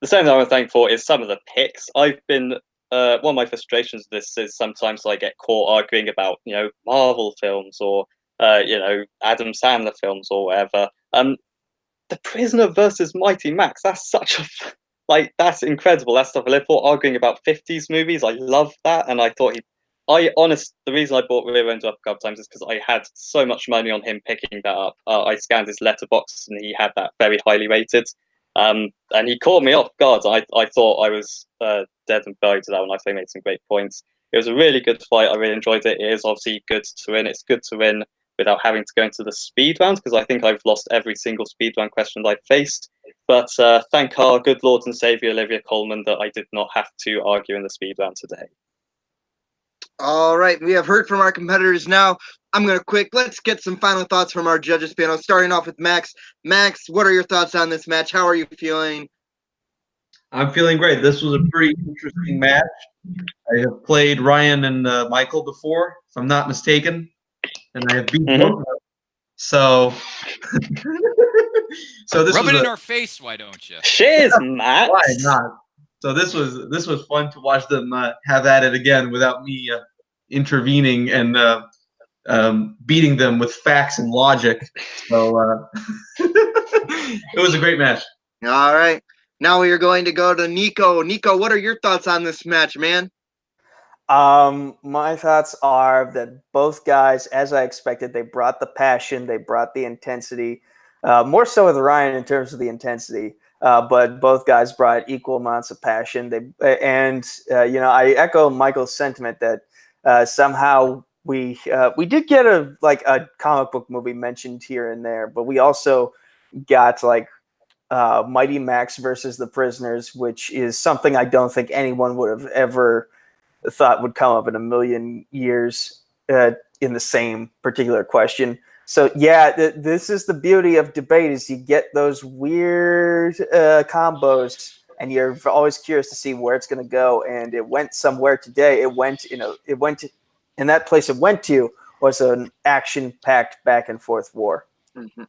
the same thing I want to thank for is some of the picks. I've been one of my frustrations with this is sometimes I get caught arguing about Marvel films or Adam Sandler films or whatever. The Prisoner versus Mighty Max. That's such a that's incredible. That's stuff I live for. Arguing about 50s movies, I love that, and I thought the reason I bought Rear Ends up a couple times is because I had so much money on him picking that up. I scanned his letterbox and he had that very highly rated. And he caught me off guard. I thought I was dead and buried to that one. I think he made some great points. It was a really good fight. I really enjoyed it. It is obviously good to win. It's good to win without having to go into the speed rounds, because I think I've lost every single speed round question I've faced. But thank our good Lord and Saviour Olivia Colman that I did not have to argue in the speed round today. All right, we have heard from our competitors now. Let's get some final thoughts from our judges panel, starting off with Max. Max, what are your thoughts on this match? How are you feeling? I'm feeling great. This was a pretty interesting match. I have played Ryan and Michael before, if I'm not mistaken, and I have beat both of them. So, this Rub was it in our face, why don't you? Cheers, Max. Why not? So this was fun to watch them have at it again without me intervening and beating them with facts and logic. So it was a great match. All right. Now we are going to go to Nico. Nico, what are your thoughts on this match, man? My thoughts are that both guys, as I expected, they brought the passion, they brought the intensity, more so with Ryan in terms of the intensity, but both guys brought equal amounts of passion. I echo Michael's sentiment that somehow we did get a comic book movie mentioned here and there, but we also got Mighty Max versus the Prisoners, which is something I don't think anyone would have ever thought would come up in a million years in the same particular question. So yeah, this is the beauty of debate, is you get those weird combos, and you're always curious to see where it's going to go. And it went somewhere today. It went in that place it went to was an action-packed back and forth war. Mm-hmm.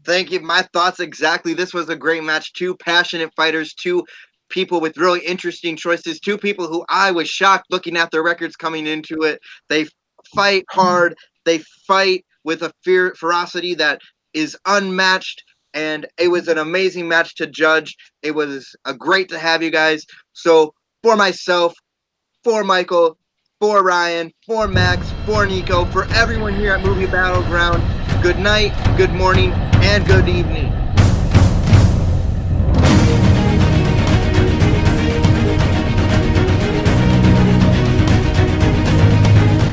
Thank you. My thoughts exactly. This was a great match. Two passionate fighters, two people with really interesting choices, two people who I was shocked looking at their records coming into it. They fight hard. They fight with a ferocity that is unmatched, and it was an amazing match to judge. It was great to have you guys. So for myself, for Michael, for Ryan, for Max, for Nico, for everyone here at Movie Battleground, good night, good morning, and good evening.